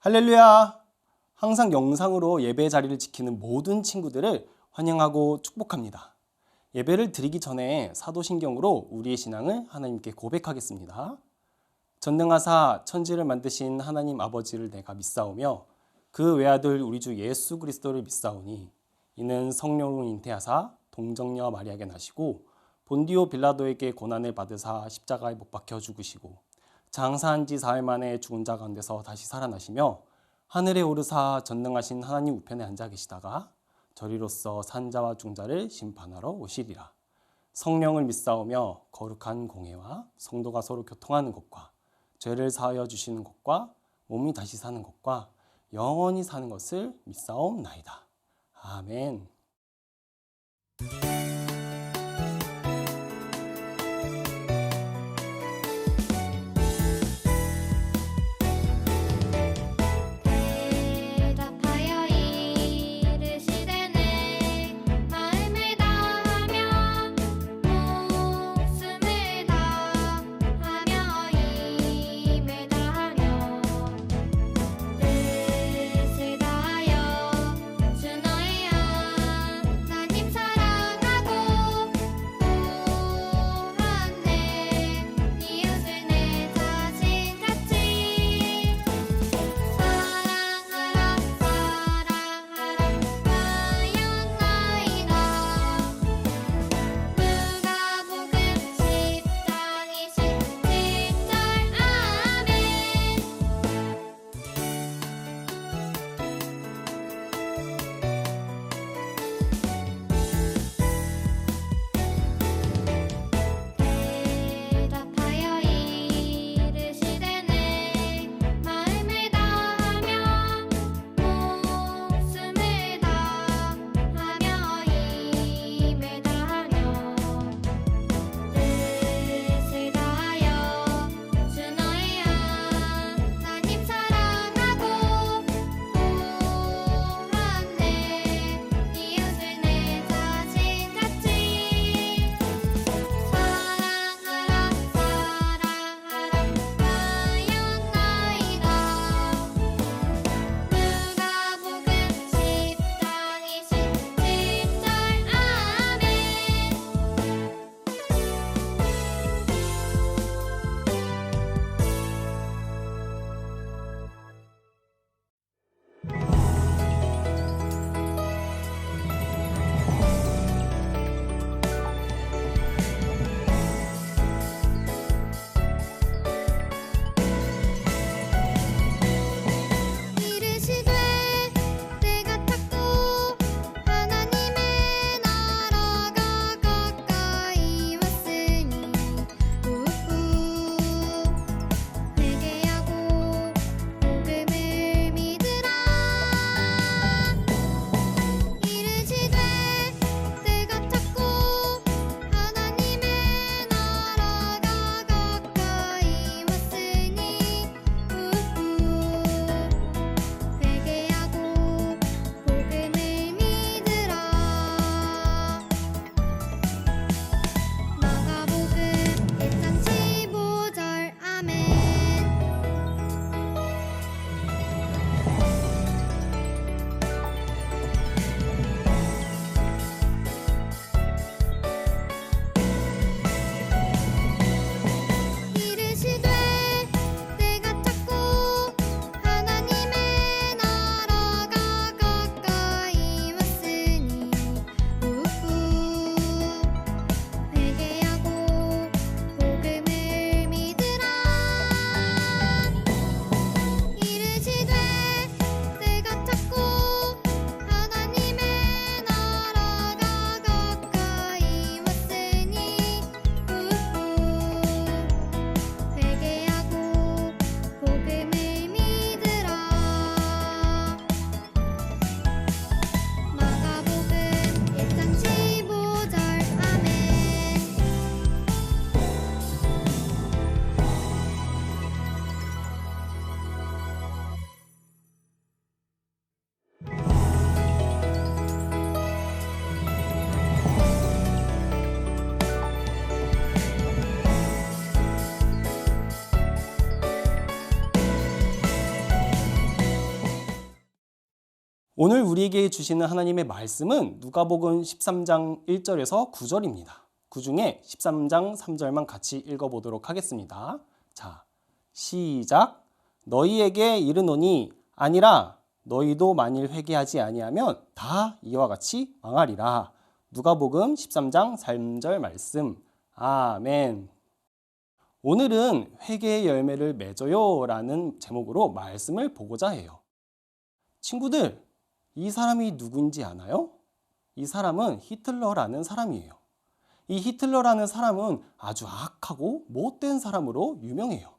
할렐루야! 항상 영상으로 예배 자리를 지키는 모든 친구들을 환영하고 축복합니다. 예배를 드리기 전에 사도신경으로 우리의 신앙을 하나님께 고백하겠습니다. 전능하사 천지를 만드신 하나님 아버지를 내가 믿사오며 그 외아들 우리 주 예수 그리스도를 믿사오니 이는 성령으로 잉태하사 동정녀 마리아에게 나시고 본디오 빌라도에게 고난을 받으사 십자가에 못 박혀 죽으시고 장사한 지 사흘 만에 죽은 자 가운데서 다시 살아나시며 하늘에 오르사 전능하신 하나님 우편에 앉아 계시다가 저리로서 산자와 중자를 심판하러 오시리라. 성령을 믿사오며 거룩한 공회와 성도가 서로 교통하는 것과 죄를 사하여 주시는 것과 몸이 다시 사는 것과 영원히 사는 것을 믿사옵나이다. 아멘. 대답하여 이르시되네 마음을 다하며 목숨을 다하며 힘을 다하며 뜻을 다하여 주 너의 하나님 사랑하라 오늘 우리에게 주시는 하나님의 말씀은 누가복음 13장 1절에서 9절입니다. 그 중에 13장 3절만 같이 읽어보도록 하겠습니다. 자, 시작. 너희에게 이르노니 아니라 너희도 만일 회개하지 아니하면 다 이와 같이 망하리라. 누가복음 13장 3절 말씀. 아멘. 오늘은 회개의 열매를 맺어요 라는 제목으로 말씀을 보고자 해요. 친구들, 이 사람이 누군지 아나요? 이 사람은 히틀러라는 사람이에요. 이 히틀러라는 사람은 아주 악하고 못된 사람으로 유명해요.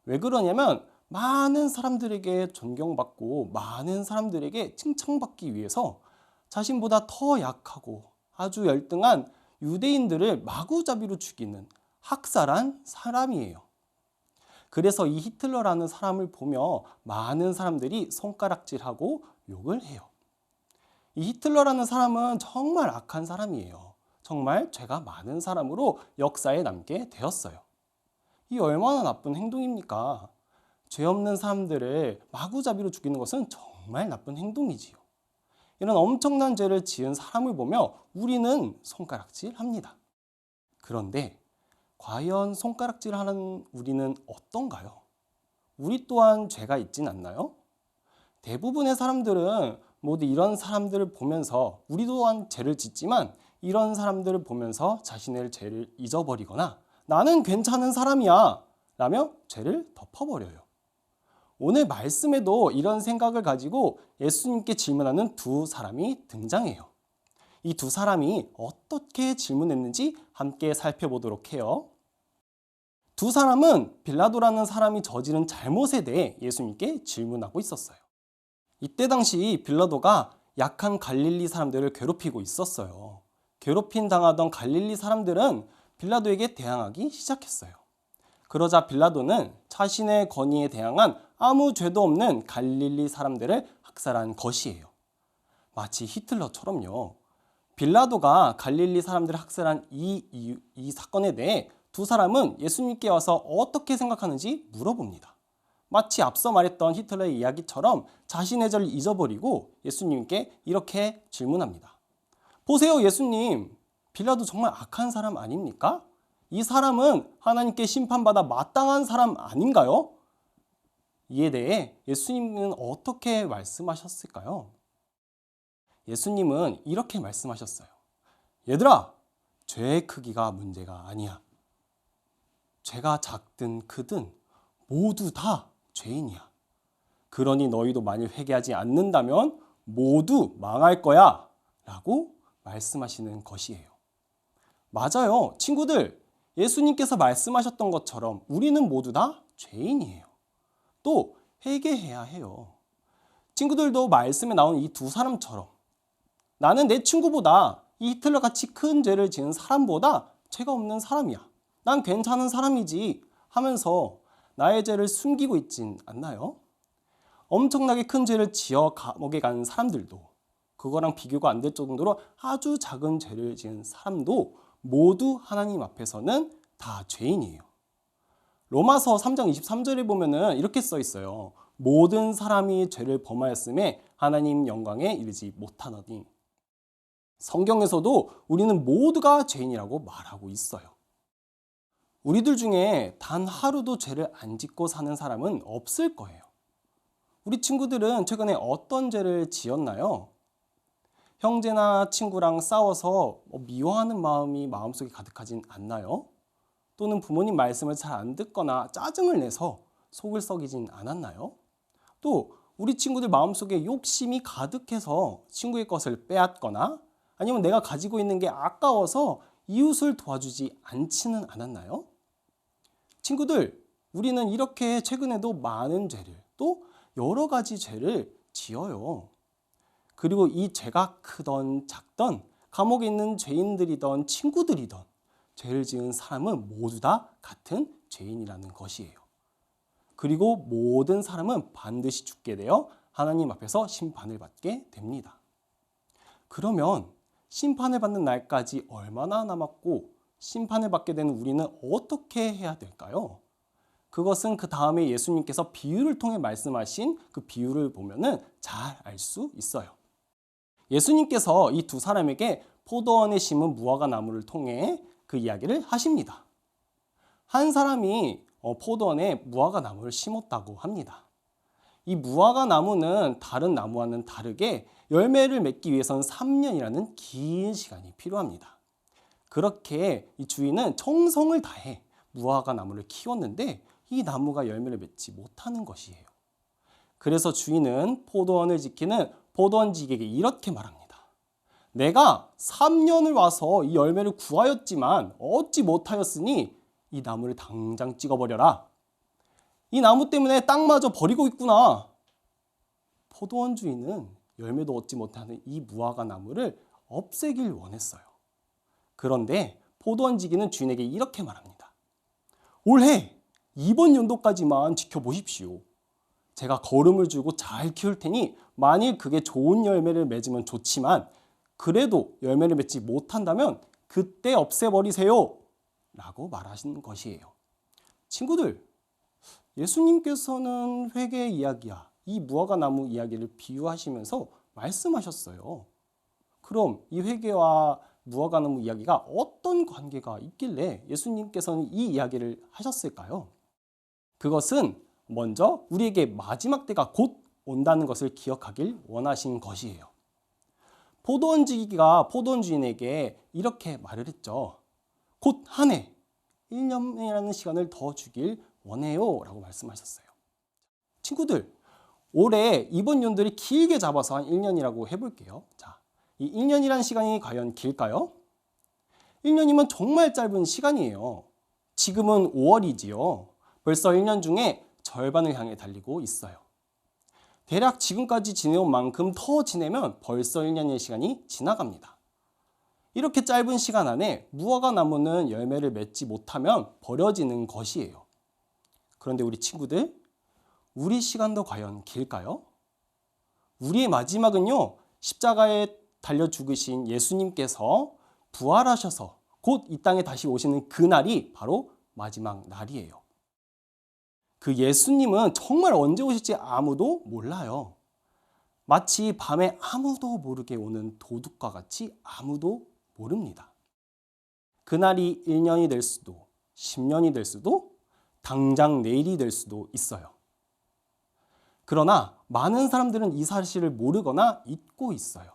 왜 그러냐면 많은 사람들에게 존경받고 많은 사람들에게 칭찬받기 위해서 자신보다 더 약하고 아주 열등한 유대인들을 마구잡이로 죽이는 학살한 사람이에요. 그래서 이 히틀러라는 사람을 보며 많은 사람들이 손가락질하고 욕을 해요. 이 히틀러라는 사람은 정말 악한 사람이에요. 정말 죄가 많은 사람으로 역사에 남게 되었어요. 이 얼마나 나쁜 행동입니까? 죄 없는 사람들을 마구잡이로 죽이는 것은 정말 나쁜 행동이지요. 이런 엄청난 죄를 지은 사람을 보며 우리는 손가락질합니다. 그런데 과연 손가락질하는 우리는 어떤가요? 우리 또한 죄가 있진 않나요? 대부분의 사람들은 모두 이런 사람들을 보면서 우리 또한 죄를 짓지만 이런 사람들을 보면서 자신의 죄를 잊어버리거나 나는 괜찮은 사람이야 라며 죄를 덮어버려요. 오늘 말씀에도 이런 생각을 가지고 예수님께 질문하는 두 사람이 등장해요. 이 두 사람이 어떻게 질문했는지 함께 살펴보도록 해요. 두 사람은 빌라도라는 사람이 저지른 잘못에 대해 예수님께 질문하고 있었어요. 이때 당시 빌라도가 약한 갈릴리 사람들을 괴롭히고 있었어요. 괴롭힘 당하던 갈릴리 사람들은 빌라도에게 대항하기 시작했어요. 그러자 빌라도는 자신의 권위에 대항한 아무 죄도 없는 갈릴리 사람들을 학살한 것이에요. 마치 히틀러처럼요. 빌라도가 갈릴리 사람들을 학살한 이 사건에 대해 두 사람은 예수님께 와서 어떻게 생각하는지 물어봅니다. 마치 앞서 말했던 히틀러의 이야기처럼 자신의 죄를 잊어버리고 예수님께 이렇게 질문합니다. 보세요, 예수님. 빌라도 정말 악한 사람 아닙니까? 이 사람은 하나님께 심판받아 마땅한 사람 아닌가요? 이에 대해 예수님은 어떻게 말씀하셨을까요? 예수님은 이렇게 말씀하셨어요. 얘들아, 죄의 크기가 문제가 아니야. 죄가 작든 크든 모두 다 죄인이야. 그러니 너희도 만일 회개하지 않는다면 모두 망할 거야 라고 말씀하시는 것이에요. 맞아요. 친구들, 예수님께서 말씀하셨던 것처럼 우리는 모두 다 죄인이에요. 또 회개해야 해요. 친구들도 말씀에 나온 이 두 사람처럼 나는 내 친구보다 이 히틀러같이 큰 죄를 지은 사람보다 죄가 없는 사람이야. 난 괜찮은 사람이지 하면서 나의 죄를 숨기고 있진 않나요? 엄청나게 큰 죄를 지어 감옥에 간 사람들도 그거랑 비교가 안 될 정도로 아주 작은 죄를 지은 사람도 모두 하나님 앞에서는 다 죄인이에요. 로마서 3장 23절에 보면은 이렇게 써 있어요. 모든 사람이 죄를 범하였음에 하나님 영광에 이르지 못하노니. 성경에서도 우리는 모두가 죄인이라고 말하고 있어요. 우리들 중에 단 하루도 죄를 안 짓고 사는 사람은 없을 거예요. 우리 친구들은 최근에 어떤 죄를 지었나요? 형제나 친구랑 싸워서 미워하는 마음이 마음속에 가득하진 않나요? 또는 부모님 말씀을 잘 안 듣거나 짜증을 내서 속을 썩이진 않았나요? 또 우리 친구들 마음속에 욕심이 가득해서 친구의 것을 빼앗거나 아니면 내가 가지고 있는 게 아까워서 이웃을 도와주지 않지는 않았나요? 친구들, 우리는 이렇게 최근에도 많은 죄를 또 여러 가지 죄를 지어요. 그리고 이 죄가 크던 작던 감옥에 있는 죄인들이던 친구들이던 죄를 지은 사람은 모두 다 같은 죄인이라는 것이에요. 그리고 모든 사람은 반드시 죽게 되어 하나님 앞에서 심판을 받게 됩니다. 그러면 심판을 받는 날까지 얼마나 남았고 심판을 받게 되는 우리는 어떻게 해야 될까요? 그것은 그 다음에 예수님께서 비유를 통해 말씀하신 그 비유를 보면은 잘 알 수 있어요. 예수님께서 이 두 사람에게 포도원에 심은 무화과 나무를 통해 그 이야기를 하십니다. 한 사람이 포도원에 무화과 나무를 심었다고 합니다. 이 무화과 나무는 다른 나무와는 다르게 열매를 맺기 위해서는 3년이라는 긴 시간이 필요합니다. 그렇게 이 주인은 정성을 다해 무화과 나무를 키웠는데 이 나무가 열매를 맺지 못하는 것이에요. 그래서 주인은 포도원을 지키는 포도원직에게 이렇게 말합니다. 내가 3년을 와서 이 열매를 구하였지만 얻지 못하였으니 이 나무를 당장 찍어버려라. 이 나무 때문에 땅마저 버리고 있구나. 포도원 주인은 열매도 얻지 못하는 이 무화과 나무를 없애길 원했어요. 그런데 포도원 지기는 주인에게 이렇게 말합니다. 올해 이번 연도까지만 지켜보십시오. 제가 거름을 주고 잘 키울 테니 만일 그게 좋은 열매를 맺으면 좋지만 그래도 열매를 맺지 못한다면 그때 없애버리세요. 라고 말하신 것이에요. 친구들, 예수님께서는 회개 이야기야, 이 무화과 나무 이야기를 비유하시면서 말씀하셨어요. 그럼 이 회개와 무화과 나무 이야기가 어떤 관계가 있길래 예수님께서는 이 이야기를 하셨을까요? 그것은 먼저 우리에게 마지막 때가 곧 온다는 것을 기억하길 원하신 것이에요. 포도원 지기가 포도원 주인에게 이렇게 말을 했죠. 곧 한 해, 1년이라는 시간을 더 주길 원해요 라고 말씀하셨어요. 친구들, 올해 이번 연도를 길게 잡아서 한 1년이라고 해볼게요. 자, 이 1년이라는 시간이 과연 길까요? 1년이면 정말 짧은 시간이에요. 지금은 5월이지요. 벌써 1년 중에 절반을 향해 달리고 있어요. 대략 지금까지 지내온 만큼 더 지내면 벌써 1년의 시간이 지나갑니다. 이렇게 짧은 시간 안에 무화과 나무는 열매를 맺지 못하면 버려지는 것이에요. 그런데 우리 친구들, 우리 시간도 과연 길까요? 우리의 마지막은요, 십자가에 달려 죽으신 예수님께서 부활하셔서 곧 이 땅에 다시 오시는 그날이 바로 마지막 날이에요. 그 예수님은 정말 언제 오실지 아무도 몰라요. 마치 밤에 아무도 모르게 오는 도둑과 같이 아무도 모릅니다. 그날이 1년이 될 수도 10년이 될 수도 당장 내일이 될 수도 있어요. 그러나 많은 사람들은 이 사실을 모르거나 잊고 있어요.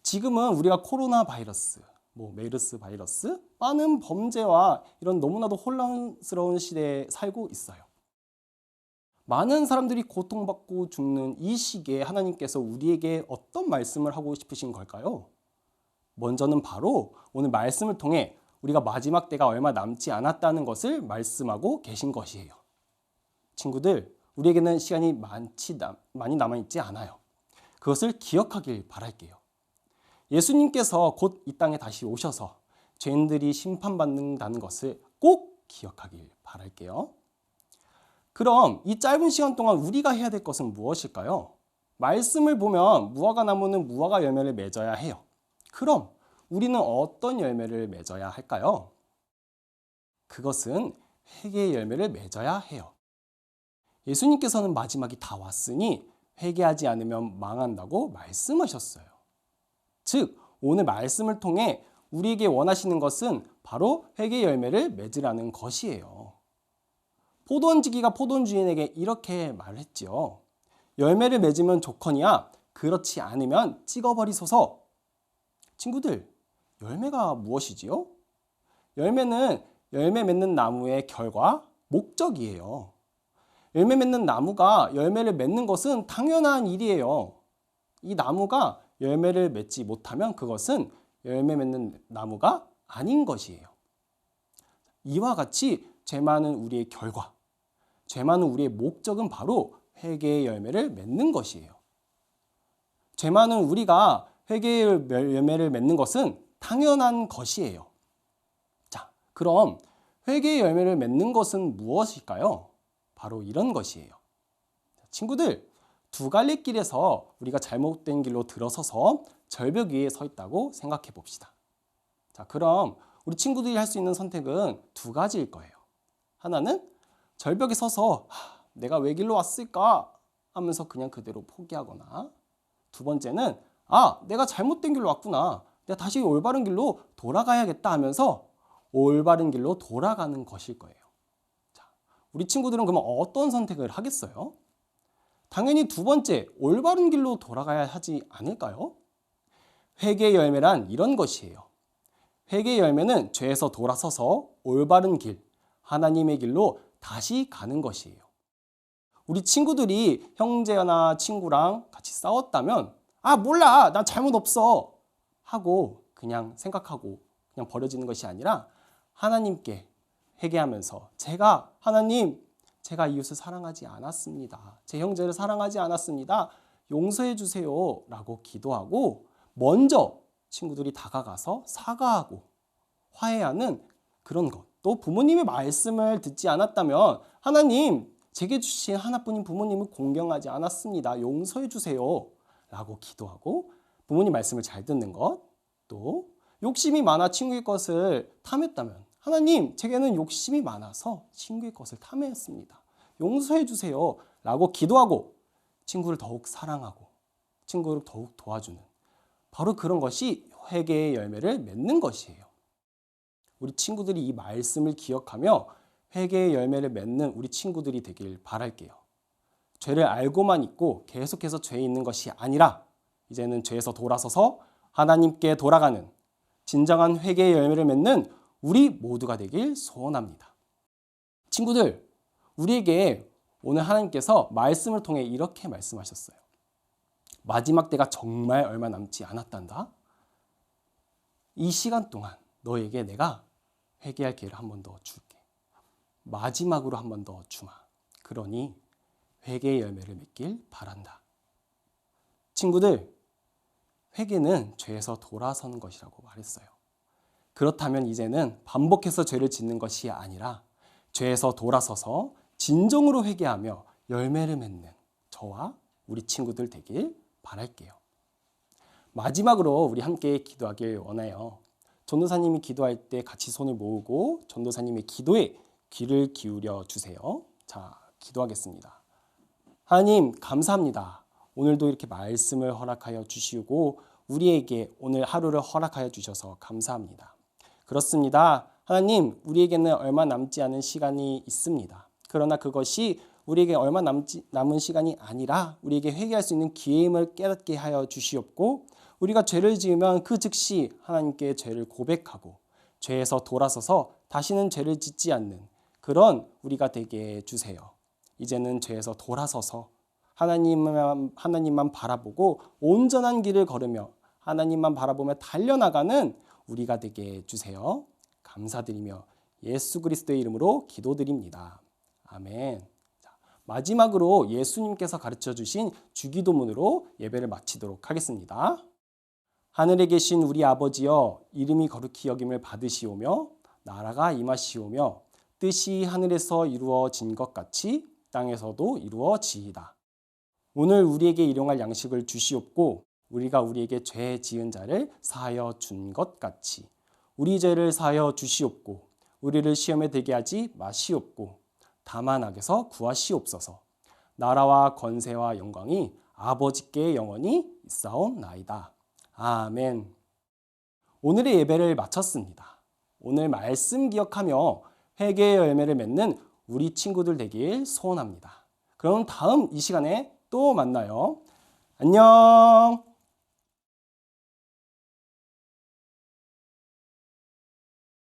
지금은 우리가 코로나 바이러스, 메르스 바이러스, 많은 범죄와 이런 너무나도 혼란스러운 시대에 살고 있어요. 많은 사람들이 고통받고 죽는 이 시기에 하나님께서 우리에게 어떤 말씀을 하고 싶으신 걸까요? 먼저는 바로 오늘 말씀을 통해 우리가 마지막 때가 얼마 남지 않았다는 것을 말씀하고 계신 것이에요. 친구들, 우리에게는 시간이 많이 남아있지 않아요. 그것을 기억하길 바랄게요. 예수님께서 곧 이 땅에 다시 오셔서 죄인들이 심판받는다는 것을 꼭 기억하길 바랄게요. 그럼 이 짧은 시간 동안 우리가 해야 될 것은 무엇일까요? 말씀을 보면 무화과 나무는 무화과 열매를 맺어야 해요. 그럼 우리는 어떤 열매를 맺어야 할까요? 그것은 회개의 열매를 맺어야 해요. 예수님께서는 마지막이 다 왔으니 회개하지 않으면 망한다고 말씀하셨어요. 즉, 오늘 말씀을 통해 우리에게 원하시는 것은 바로 회개의 열매를 맺으라는 것이에요. 포도원지기가 포도원 주인에게 이렇게 말했지요. 열매를 맺으면 좋거니와 그렇지 않으면 찍어버리소서. 친구들, 열매가 무엇이지요? 열매는 열매 맺는 나무의 결과, 목적이에요. 열매 맺는 나무가 열매를 맺는 것은 당연한 일이에요. 이 나무가 열매를 맺지 못하면 그것은 열매 맺는 나무가 아닌 것이에요. 이와 같이 죄 많은 우리의 결과, 죄 많은 우리의 목적은 바로 회개의 열매를 맺는 것이에요. 죄 많은 우리가 회개의 열매를 맺는 것은 당연한 것이에요. 자, 그럼 회개의 열매를 맺는 것은 무엇일까요? 바로 이런 것이에요. 친구들, 두 갈래 길에서 우리가 잘못된 길로 들어서서 절벽 위에 서 있다고 생각해 봅시다. 자, 그럼 우리 친구들이 할 수 있는 선택은 두 가지일 거예요. 하나는 절벽에 서서 내가 왜 길로 왔을까 하면서 그냥 그대로 포기하거나, 두 번째는 내가 잘못된 길로 왔구나. 내가 다시 올바른 길로 돌아가야겠다 하면서 올바른 길로 돌아가는 것일 거예요. 자, 우리 친구들은 그러면 어떤 선택을 하겠어요? 당연히 두 번째, 올바른 길로 돌아가야 하지 않을까요? 회개의 열매란 이런 것이에요. 회개의 열매는 죄에서 돌아서서 올바른 길, 하나님의 길로 다시 가는 것이에요. 우리 친구들이 형제나 친구랑 같이 싸웠다면 몰라, 난 잘못 없어 하고 그냥 생각하고 그냥 버려지는 것이 아니라 하나님께 회개하면서 하나님, 제가 이웃을 사랑하지 않았습니다. 제 형제를 사랑하지 않았습니다. 용서해 주세요 라고 기도하고 먼저 친구들이 다가가서 사과하고 화해하는 그런 것. 또 부모님의 말씀을 듣지 않았다면 하나님, 제게 주신 하나뿐인 부모님을 공경하지 않았습니다. 용서해 주세요 라고 기도하고 부모님 말씀을 잘 듣는 것. 또 욕심이 많아 친구의 것을 탐했다면 하나님, 제게는 욕심이 많아서 친구의 것을 탐했습니다. 용서해 주세요 라고 기도하고 친구를 더욱 사랑하고 친구를 더욱 도와주는 바로 그런 것이 회개의 열매를 맺는 것이에요. 우리 친구들이 이 말씀을 기억하며 회개의 열매를 맺는 우리 친구들이 되길 바랄게요. 죄를 알고만 있고 계속해서 죄에 있는 것이 아니라 이제는 죄에서 돌아서서 하나님께 돌아가는 진정한 회개의 열매를 맺는 우리 모두가 되길 소원합니다. 친구들, 우리에게 오늘 하나님께서 말씀을 통해 이렇게 말씀하셨어요. 마지막 때가 정말 얼마 남지 않았단다. 이 시간 동안 너에게 내가 회개할 기회를 한 번 더 줄게. 마지막으로 한 번 더 주마. 그러니 회개의 열매를 맺길 바란다. 친구들, 회개는 죄에서 돌아서는 것이라고 말했어요. 그렇다면 이제는 반복해서 죄를 짓는 것이 아니라 죄에서 돌아서서 진정으로 회개하며 열매를 맺는 저와 우리 친구들 되길 바랄게요. 마지막으로 우리 함께 기도하길 원해요. 전도사님이 기도할 때 같이 손을 모으고 전도사님의 기도에 귀를 기울여 주세요. 자, 기도하겠습니다. 하나님, 감사합니다. 오늘도 이렇게 말씀을 허락하여 주시고 우리에게 오늘 하루를 허락하여 주셔서 감사합니다. 그렇습니다. 하나님, 우리에게는 얼마 남지 않은 시간이 있습니다. 그러나 그것이 우리에게 얼마 남은 시간이 아니라 우리에게 회개할 수 있는 기회임을 깨닫게 하여 주시옵고 우리가 죄를 지으면 그 즉시 하나님께 죄를 고백하고 죄에서 돌아서서 다시는 죄를 짓지 않는 그런 우리가 되게 해주세요. 이제는 죄에서 돌아서서 하나님만 바라보고 온전한 길을 걸으며 하나님만 바라보며 달려나가는 우리가 되게 해주세요. 감사드리며 예수 그리스도의 이름으로 기도드립니다. 아멘. 자, 마지막으로 예수님께서 가르쳐 주신 주기도문으로 예배를 마치도록 하겠습니다. 하늘에 계신 우리 아버지여, 이름이 거룩히 여김을 받으시오며 나라가 임하시오며 뜻이 하늘에서 이루어진 것 같이 땅에서도 이루어지이다. 오늘 우리에게 일용할 양식을 주시옵고 우리가 우리에게 죄 지은 자를 사하여 준 것 같이 우리 죄를 사하여 주시옵고 우리를 시험에 들게 하지 마시옵고 다만 악에서 구하시옵소서. 나라와 권세와 영광이 아버지께 영원히 있사옵나이다. 아멘. 오늘의 예배를 마쳤습니다. 오늘 말씀 기억하며 회개의 열매를 맺는 우리 친구들 되길 소원합니다. 그럼 다음 이 시간에 또 만나요. 안녕.